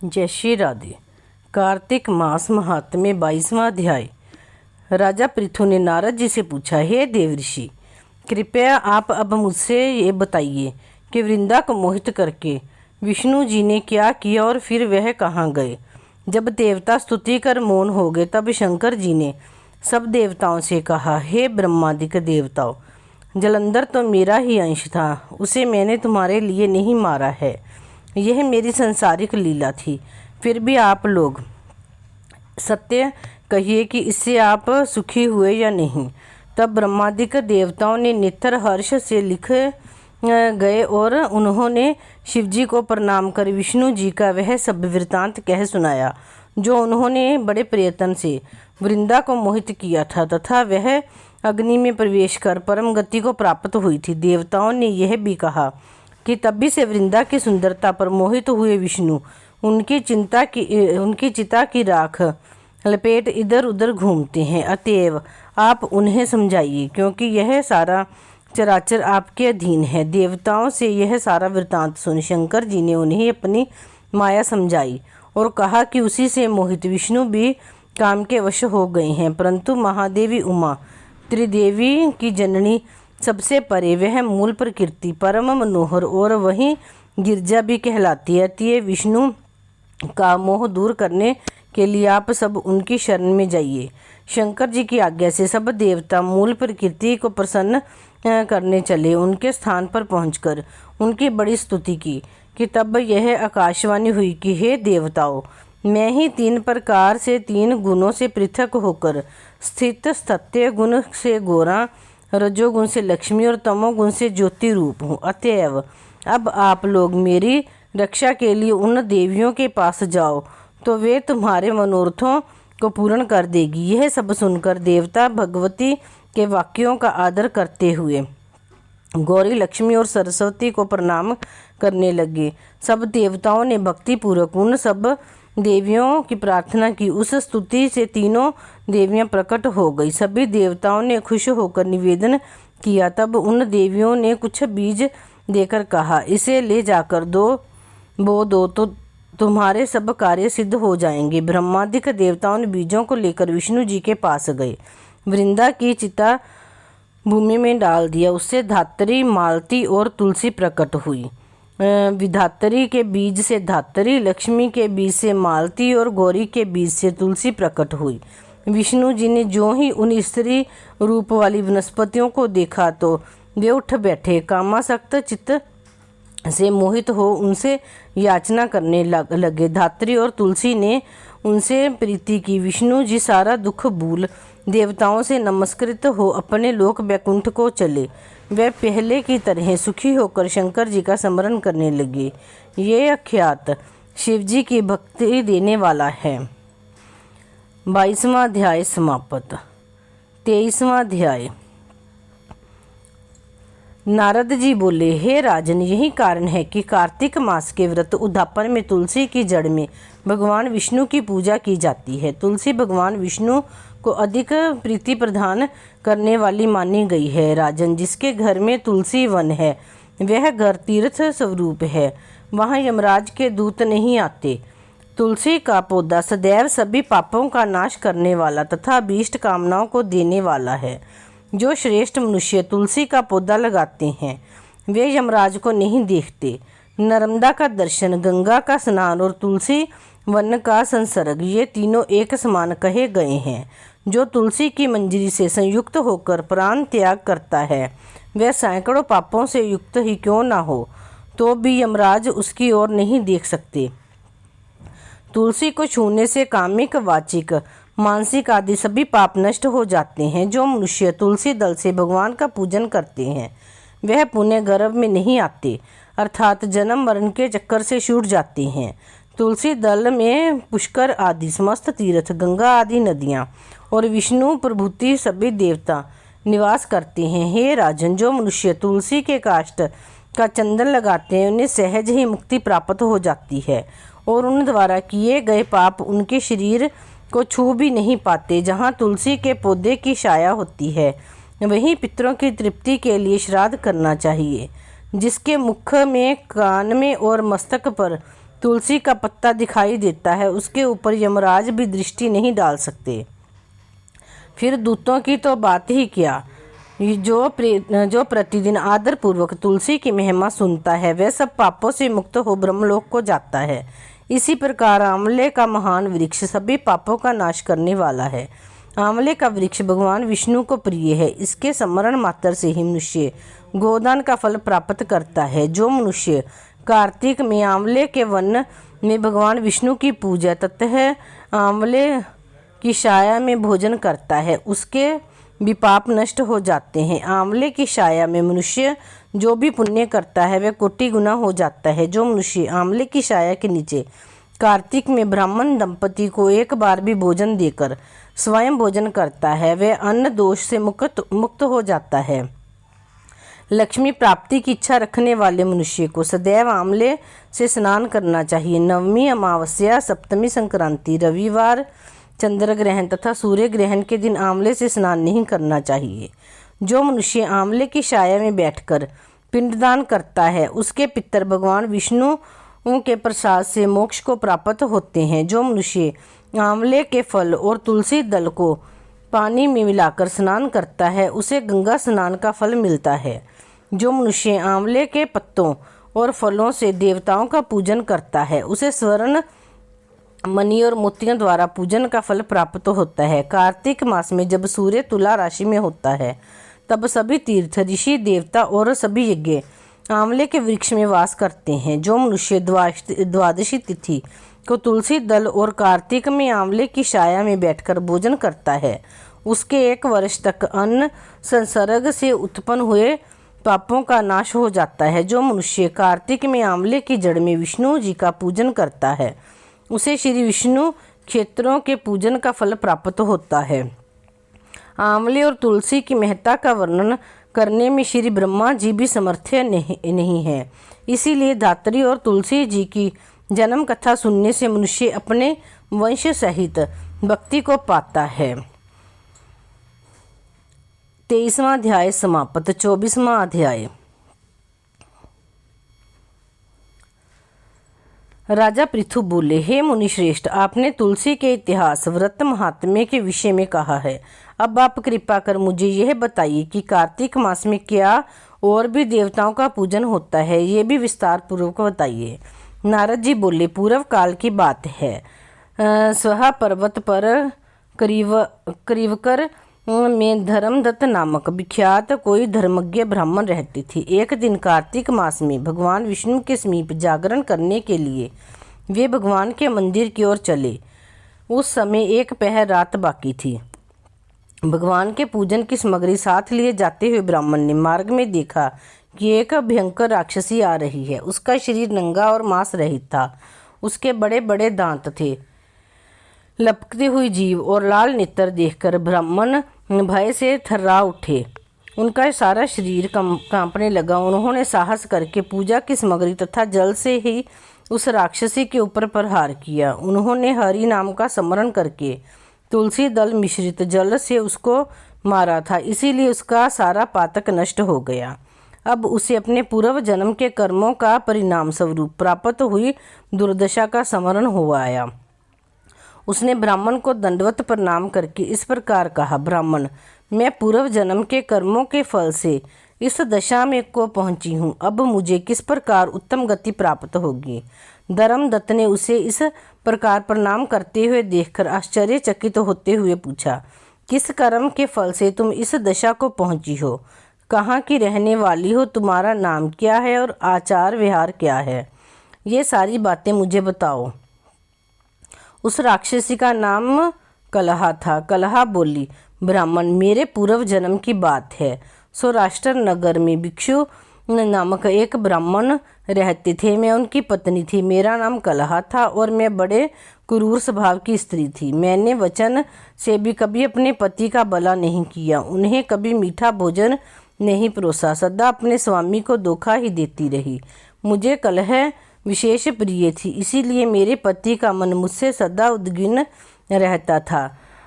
जय श्री राधे। कार्तिक मास महात्म्य 22वां अध्याय। राजा पृथु ने नारद जी से पूछा, हे देवऋषि, कृपया आप अब मुझसे ये बताइए कि वृंदा को मोहित करके विष्णु जी ने क्या किया और फिर वह कहाँ गए। जब देवता स्तुति कर मौन हो गए तब शंकर जी ने सब देवताओं से कहा, हे ब्रह्मादिक देवताओं, जलंधर तो मेरा ही अंश था, उसे मैंने तुम्हारे लिए नहीं मारा है। यह मेरी संसारिक लीला थी। फिर भी आप लोग सत्य कहिए कि इससे आप सुखी हुए या नहीं। तब ब्रह्मादिक देवताओं ने नित्तर हर्ष से लिख गए और उन्होंने शिवजी को प्रणाम कर विष्णु जी का वह सब वृतांत कह सुनाया जो उन्होंने बड़े प्रयत्न से वृंदा को मोहित किया था तथा वह अग्नि में प्रवेश कर परम गति को प्राप्त हुई थी। देवताओं ने यह भी कहा कि तभी से वृंदा की सुंदरता पर मोहित हुए विष्णु उनकी चिता की राख लपेट इधर उधर घूमते हैं। अतएव आप उन्हें समझाइए, क्योंकि यह सारा चराचर आपके अधीन है। देवताओं से यह सारा वृतांत सुन शंकर जी ने उन्हें अपनी माया समझाई और कहा कि उसी से मोहित विष्णु भी काम के वश हो गए हैं। परंतु महादेवी उमा त्रिदेवी की जननी सबसे परे वह मूल प्रकृति परम मनोहर और वहीं गिरजा भी कहलाती है। अतः विष्णु का मोह दूर करने के लिए आप सब उनकी शरण में जाइए। शंकर जी की आज्ञा से सब देवता मूल प्रकृति को प्रसन्न करने चले। उनके स्थान पर पहुंचकर उनकी बड़ी स्तुति की कि तब यह आकाशवाणी हुई कि हे देवताओं, मैं ही 3 प्रकार से 3 गुणों से पृथक होकर स्थित सत्य गुण से गोरा, रजोगुण से लक्ष्मी और तमोगुण से ज्योति रूप हूँ। अतएव अब आप लोग मेरी रक्षा के लिए उन देवियों के पास जाओ तो वे तुम्हारे मनोरथों को पूर्ण कर देगी। यह सब सुनकर देवता भगवती के वाक्यों का आदर करते हुए गौरी, लक्ष्मी और सरस्वती को प्रणाम करने लगे। सब देवताओं ने भक्ति पूर्वक उन सब देवियों की प्रार्थना की। उस स्तुति से तीनों देवियां प्रकट हो गई। सभी देवताओं ने खुश होकर निवेदन किया। तब उन देवियों ने कुछ बीज देकर कहा, इसे ले जाकर बो दो तो तुम्हारे सब कार्य सिद्ध हो जाएंगे। ब्रह्मादिक देवताओं ने बीजों को लेकर विष्णु जी के पास गए। वृंदा की चिता भूमि में डाल दिया। उससे धात्री, मालती और तुलसी प्रकट हुई। विधात्री के बीज से धात्री, लक्ष्मी के बीज से मालती और गौरी के बीज से तुलसी प्रकट हुई। विष्णु जी ने जो ही उन स्त्री रूप वाली वनस्पतियों को देखा तो वे उठ बैठे। कामासक्त चित्त से मोहित हो उनसे याचना करने लगे। धात्री और तुलसी ने उनसे प्रीति की। विष्णु जी सारा दुख भूल देवताओं से नमस्कृत हो अपने लोक वैकुंठ को चले। वे पहले की तरह सुखी होकर शंकर जी का स्मरण करने लगे। ये अख्यात शिव जी की भक्ति देने वाला है। 22वां अध्याय समाप्त। 23वां अध्याय। नारद जी बोले, हे राजन, यही कारण है कि कार्तिक मास के व्रत उद्यापन में तुलसी की जड़ में भगवान विष्णु की पूजा की जाती है। तुलसी भगवान विष्णु को अधिक प्रीति प्रदान करने वाली मानी गई है। राजन, जिसके घर में तुलसी वन है वह घर तीर्थ स्वरूप है, वहाँ यमराज के दूत नहीं आते। तुलसी का पौधा सदैव सभी पापों का नाश करने वाला तथा अभीष्ट कामनाओं को देने वाला है। जो श्रेष्ठ मनुष्य तुलसी का पौधा लगाते हैं वे यमराज को नहीं देखते। नर्मदा का दर्शन, गंगा का स्नान और तुलसी वन का संसर्ग, ये तीनों एक समान कहे गए हैं। जो तुलसी की मंजरी से संयुक्त होकर प्राण त्याग करता है वह सैकड़ों पापों से युक्त ही क्यों ना हो तो भी यमराज उसकी ओर नहीं देख सकते। तुलसी को छूने से कामिक, वाचिक, मानसिक आदि सभी पाप नष्ट हो जाते हैं। जो मनुष्य तुलसी दल से भगवान का पूजन करते हैं वह पुण्य गर्भ में नहीं आते, अर्थात जन्म मरण के चक्कर से छूट जाते हैं। तुलसी दल में पुष्कर आदि समस्त तीर्थ, गंगा आदि नदियाँ और विष्णु प्रभृति सभी देवता निवास करते हैं। हे राजन, जो मनुष्य तुलसी के काष्ठ का चंदन लगाते हैं उन्हें सहज ही मुक्ति प्राप्त हो जाती है और उन द्वारा किए गए पाप उनके शरीर को छू भी नहीं पाते। जहाँ तुलसी के पौधे की छाया होती है वहीं पितरों की तृप्ति के लिए श्राद्ध करना चाहिए। जिसके मुख में, कान में और मस्तक पर तुलसी का पत्ता दिखाई देता है, उसके ऊपर यमराज भी दृष्टि नहीं डाल सकते। फिर दूतों की तो बात ही क्या। जो प्रतिदिन आदर पूर्वक तुलसी की महिमा सुनता है वह सब पापों से मुक्त हो ब्रह्मलोक को जाता है। इसी प्रकार आंवले का महान वृक्ष सभी पापों का नाश करने वाला है। आंवले का वृक्ष भगवान विष्णु को प्रिय है। इसके स्मरण मात्र से ही मनुष्य गोदान का फल प्राप्त करता है। जो मनुष्य कार्तिक में आंवले के वन में भगवान विष्णु की पूजा तथा आंवले की छाया में भोजन करता है उसके विपाप नष्ट हो जाते हैं। आंवले की छाया में मनुष्य जो भी पुण्य करता है वह कोटि गुना हो जाता है। जो मनुष्य आंवले की छाया के नीचे कार्तिक में ब्राह्मण दंपति को एक बार भी भोजन देकर स्वयं भोजन करता है वह अन्न दोष से मुक्त हो जाता है। लक्ष्मी प्राप्ति की इच्छा रखने वाले मनुष्य को सदैव आंवले से स्नान करना चाहिए। नवमी, अमावस्या, सप्तमी, संक्रांति, रविवार, चंद्र ग्रहण तथा सूर्य ग्रहण के दिन आंवले से स्नान नहीं करना चाहिए। जो मनुष्य आंवले की छाया में बैठकर पिंडदान करता है उसके पितर भगवान विष्णु के प्रसाद से मोक्ष को प्राप्त होते हैं। जो मनुष्य आंवले के फल और तुलसी दल को पानी में मिलाकर स्नान करता है उसे गंगा स्नान का फल मिलता है। जो मनुष्य आंवले के पत्तों और फलों से देवताओं का पूजन करता है उसे स्वर्ण, मणि और मोतियों द्वारा पूजन का फल प्राप्त होता है। कार्तिक मास में जब सूर्य तुला राशि में होता है तब सभी तीर्थ, ऋषि, देवता और सभी यज्ञ आंवले के वृक्ष में वास करते हैं। जो मनुष्य द्वादशी तिथि को तुलसी दल और कार्तिक में आंवले की छाया में बैठकर भोजन करता है उसके 1 वर्ष तक अन्न संसर्ग से उत्पन्न हुए पापों का नाश हो जाता है। जो मनुष्य कार्तिक में आंवले की जड़ में विष्णु जी का पूजन करता है उसे श्री विष्णु क्षेत्रों के पूजन का फल प्राप्त होता है। आंवले और तुलसी की महत्ता का वर्णन करने में श्री ब्रह्मा जी भी समर्थ नहीं है। इसीलिए धात्री और तुलसी जी की जन्म कथा सुनने से मनुष्य अपने वंश सहित भक्ति को पाता है। 23वां अध्याय समाप्त। 24वां अध्याय। राजा पृथु बोले, हे मुनिश्रेष्ठ, आपने तुलसी के इतिहास, व्रत, महात्म्य के विषय में कहा है। अब आप कृपा कर मुझे यह बताइए कि कार्तिक मास में क्या और भी देवताओं का पूजन होता है, ये भी विस्तार पूर्वक बताइए। नारद जी बोले, पूर्व काल की बात है। स्वहा पर्वत पर करीवकर में धर्मदत्त नामक विख्यात कोई धर्मज्ञ ब्राह्मण रहती थी। एक दिन कार्तिक मास में भगवान विष्णु के समीप जागरण करने के लिए वे भगवान के मंदिर की ओर चले। उस समय 1 पहर रात बाकी थी। भगवान के पूजन की सामग्री साथ लिए जाते हुए ब्राह्मण ने मार्ग में देखा कि एक भयंकर राक्षसी आ रही है। उसका शरीर नंगा और मांस रहित था। उसके बड़े बड़े दांत थे। लपकती हुई जीभ और लाल नेत्र देखकर ब्राह्मण भय से थर्रा उठे। उनका सारा शरीर कांपने लगा। उन्होंने साहस करके पूजा की सामग्री तथा जल से ही उस राक्षसी के ऊपर प्रहार किया। उन्होंने हरि नाम का स्मरण करके तुलसी दल मिश्रित जल से उसको मारा था, इसीलिए उसका सारा पातक नष्ट हो गया। अब उसे अपने पूर्व जन्म के कर्मों का परिणाम स्वरूप प्राप्त हुई दुर्दशा का स्मरण हो आया। उसने ब्राह्मण को दंडवत प्रणाम करके इस प्रकार कहा, ब्राह्मण, मैं पूर्व जन्म के कर्मों के फल से इस दशा में को पहुंची हूँ। अब मुझे किस प्रकार उत्तम गति प्राप्त होगी। धर्मदत्त ने उसे इस प्रकार प्रणाम करते हुए देखकर आश्चर्यचकित होते हुए पूछा, किस कर्म के फल से तुम इस दशा को पहुंची हो? कहाँ की रहने वाली हो? तुम्हारा नाम क्या है और आचार व्यवहार क्या है? ये सारी बातें मुझे बताओ। उस राक्षसी का नाम कलहा था। कलहा बोली, ब्राह्मण, मेरे पूर्व जन्म की बात है। सौराष्ट्र नगर में भिक्षु नामक एक ब्राह्मण रहते थे। मैं उनकी पत्नी थी। मेरा नाम कलहा था और मैं बड़े क्रूर स्वभाव की स्त्री थी। मैंने वचन से भी कभी अपने पति का भला नहीं किया, उन्हें कभी मीठा भोजन नहीं परोसा, सदा अपने स्वामी को धोखा ही देती रही। मुझे कलह विशेष प्रिय थी, इसीलिए मेरे पति का मन मुझसे सदा उद्विग्न रहता था।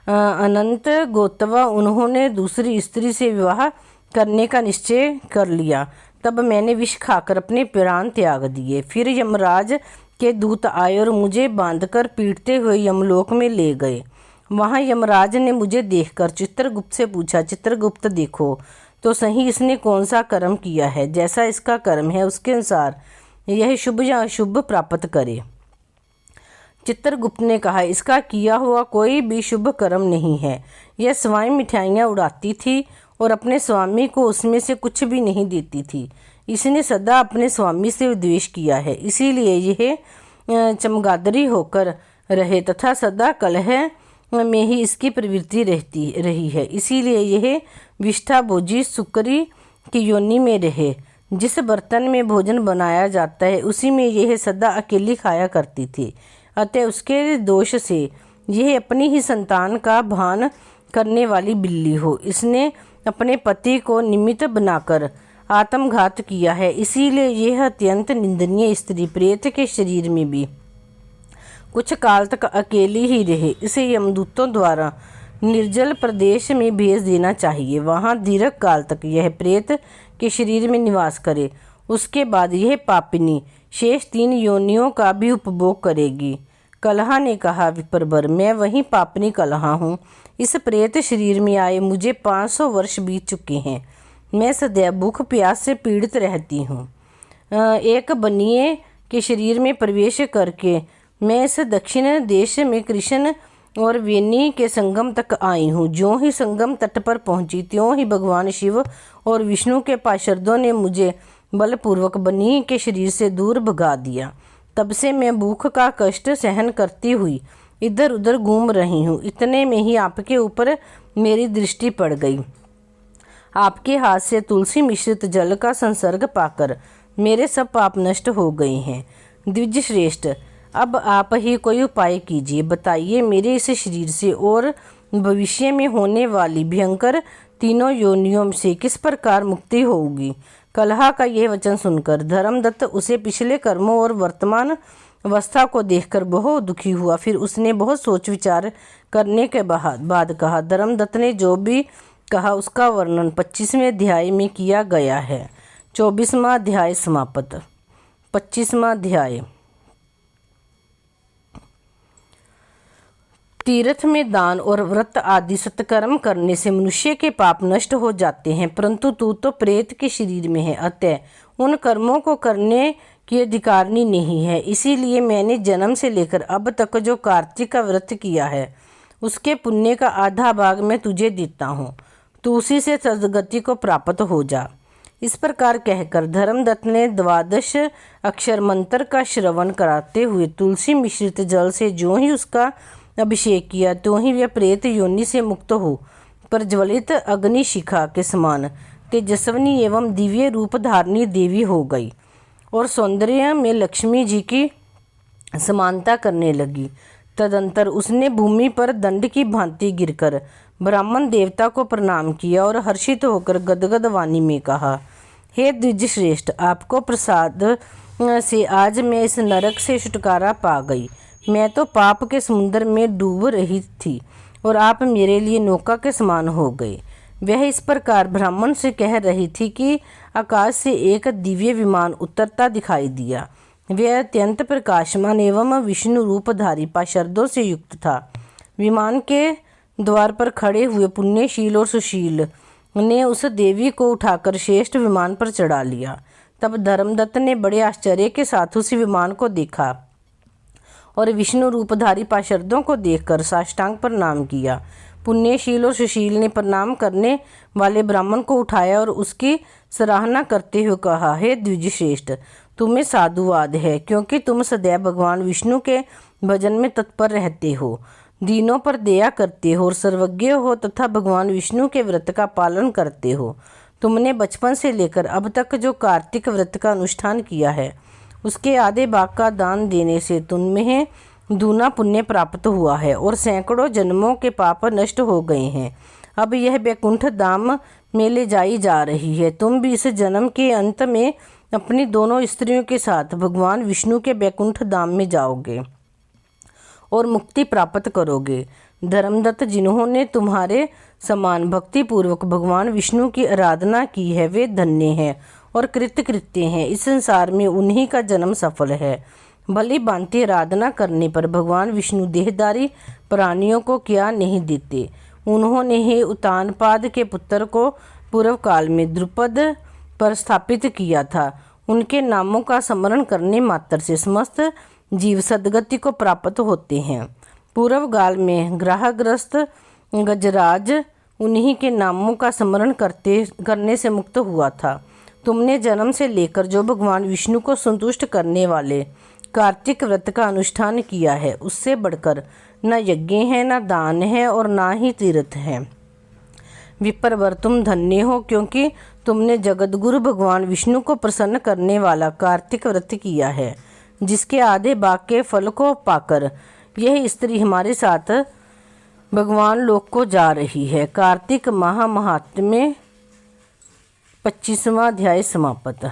अनंत गोतवा उन्होंने दूसरी स्त्री से विवाह करने का निश्चय कर लिया। तब मैंने विष खाकर अपने प्राण त्याग दिए। फिर यमराज के दूत आए और मुझे बांधकर पीटते हुए यमलोक में ले गए। वहां यमराज ने मुझे देखकर चित्रगुप्त से पूछा, चित्रगुप्त देखो तो सही इसने कौन सा कर्म किया है, जैसा इसका कर्म है उसके अनुसार यह शुभ या अशुभ प्राप्त करे। चित्रगुप्त ने कहा, इसका किया हुआ कोई भी शुभ कर्म नहीं है। यह स्वयं मिठाइयाँ उड़ाती थी और अपने स्वामी को उसमें से कुछ भी नहीं देती थी। इसने सदा अपने स्वामी से द्वेष किया है, इसीलिए यह चमगादड़ी होकर रहे तथा सदा कलह में ही इसकी प्रवृत्ति रहती रही है। इसीलिए यह विष्ठा भोजी सुकरी की योनि में रहे। जिस बर्तन में भोजन बनाया जाता है उसी में यह सदा अकेली खाया करती थी। अतः उसके दोष से यह अपनी ही संतान का भान करने वाली बिल्ली हो। इसने अपने पति को निमित्त बनाकर आत्मघात किया है, इसीलिए यह अत्यंत निंदनीय स्त्री प्रेत के शरीर में भी कुछ काल तक अकेली ही रहे। इसे यमदूतों द्वारा निर्जल प्रदेश में भेज देना चाहिए। वहां दीर्घ काल तक यह प्रेत के शरीर में निवास करे। उसके बाद यह पापिनी शेष 3 योनियों का भी उपभोग करेगी। कलहा ने कहा, विप्रवर, मैं वही पापनी कलहा हूँ। इस प्रेत शरीर में आए मुझे 500 वर्ष बीत चुके हैं। मैं सदैव भूख प्यास से पीड़ित रहती हूँ। एक बनिए के शरीर में प्रवेश करके मैं इस दक्षिण देश में कृष्ण और वेणी के संगम तक आई हूँ। ज्यों ही संगम तट पर पहुँची त्यों ही भगवान शिव और विष्णु के पार्षदों ने मुझे बलपूर्वक बनी के शरीर से दूर भगा दिया। तब से मैं भूख का कष्ट सहन करती हुई इधर उधर घूम रही हूँ। इतने में ही आपके ऊपर मेरी दृष्टि पड़ गई। आपके हाथ से तुलसी मिश्रित जल का संसर्ग पाकर मेरे सब पाप नष्ट हो गए हैं। द्विज श्रेष्ठ, अब आप ही कोई उपाय कीजिए। बताइए, मेरे इस शरीर से और भविष्य में होने वाली भयंकर 3 योनियों से किस प्रकार मुक्ति होगी। कलहा का यह वचन सुनकर धर्मदत्त उसे पिछले कर्मों और वर्तमान अवस्था को देखकर बहुत दुखी हुआ। फिर उसने बहुत सोच विचार करने के बाद कहा। धर्मदत्त ने जो भी कहा उसका वर्णन 25वें अध्याय में किया गया है। 24वां अध्याय समाप्त। 25वां अध्याय। तीर्थ में दान और व्रत आदि सत्कर्म करने से मनुष्य के पाप नष्ट हो जाते हैं, परंतु तू तो प्रेत के शरीर में है, अतः उन कर्मों को करने की अधिकारिणी नहीं है। इसीलिए मैंने जन्म से लेकर अब तक जो कार्तिक का व्रत किया है उसके पुण्य का आधा भाग मैं तुझे देता हूँ। तू उसी से सद्गति को प्राप्त हो जा। इस प्रकार कहकर धर्मदत्त ने 12 अक्षर मंत्र का श्रवण कराते हुए तुलसी मिश्रित जल से जो ही उसका अभिषेक किया तो ही वह प्रेत योनि से मुक्त हो प्रज्वलित अग्नि शिखा के समान तेजस्विनी एवं दिव्य रूप धारणी देवी हो गई और सौंदर्य में लक्ष्मी जी की समानता करने लगी। तदंतर उसने भूमि पर दंड की भांति गिरकर ब्राह्मण देवता को प्रणाम किया और हर्षित होकर गदगद वाणी में कहा, हे द्विज श्रेष्ठ, आपको प्रसाद से आज मैं इस नरक से छुटकारा पा गई। मैं तो पाप के समुद्र में डूब रही थी और आप मेरे लिए नौका के समान हो गए। वह इस प्रकार ब्राह्मण से कह रही थी कि आकाश से एक दिव्य विमान उतरता दिखाई दिया। वह अत्यंत प्रकाशमान एवं विष्णु रूपधारी पार्षदों से युक्त था। विमान के द्वार पर खड़े हुए पुण्यशील और सुशील ने उस देवी को उठाकर श्रेष्ठ विमान पर चढ़ा लिया। तब धर्मदत्त ने बड़े आश्चर्य के साथ उस विमान को देखा और विष्णु रूपधारी पार्षदों को देखकर साष्टांग प्रणाम किया। पुण्यशील और सुशील ने प्रणाम करने वाले ब्राह्मण को उठाया और उसकी सराहना करते हुए कहा, हे द्विज श्रेष्ठ, तुम्हें साधुवाद है, क्योंकि तुम सदैव भगवान विष्णु के भजन में तत्पर रहते हो, दीनों पर दया करते हो और सर्वज्ञ हो तथा भगवान विष्णु के व्रत का पालन करते हो। तुमने बचपन से लेकर अब तक जो कार्तिक व्रत का अनुष्ठान किया है उसके आधे भाग का दान देने से तुम्हें दूना पुण्य प्राप्त हुआ है और सैकड़ों जन्मों के पाप नष्ट हो गए हैं। अब यह वैकुंठ धाम में ले जाई जा रही है। तुम भी इस जन्म के अंत में अपनी दोनों स्त्रियों के साथ भगवान विष्णु के वैकुंठ धाम में जाओगे और मुक्ति प्राप्त करोगे। धर्मदत्त, जिन्होंने तुम्हारे समान भक्ति पूर्वक भगवान विष्णु की आराधना की है वे धन्य हैं और कृतकृत्य हैं। इस संसार में उन्हीं का जन्म सफल है। भली भांति आराधना करने पर भगवान विष्णु देहधारी प्राणियों को क्या नहीं देते। उन्होंने ही उत्तानपाद के पुत्र को पूर्व काल में द्रुपद पर स्थापित किया था। उनके नामों का स्मरण करने मात्र से समस्त जीव सद्गति को प्राप्त होते हैं। पूर्व काल में ग्रहग्रस्त गजराज उन्हीं के नामों का स्मरण करने से मुक्त हुआ था। तुमने जन्म से लेकर जो भगवान विष्णु को संतुष्ट करने वाले कार्तिक व्रत का अनुष्ठान किया है, उससे बढ़कर न यज्ञ है, न दान है और न ही तीर्थ है। विप्रवर, तुम धन्य हो, क्योंकि तुमने जगतगुरु भगवान विष्णु को प्रसन्न करने वाला कार्तिक व्रत किया है, जिसके आधे भाग के फल को पाकर यह स्त्री हमारे साथ भगवान लोक को जा रही है। कार्तिक माह महात्म्य 25वां अध्याय समाप्त।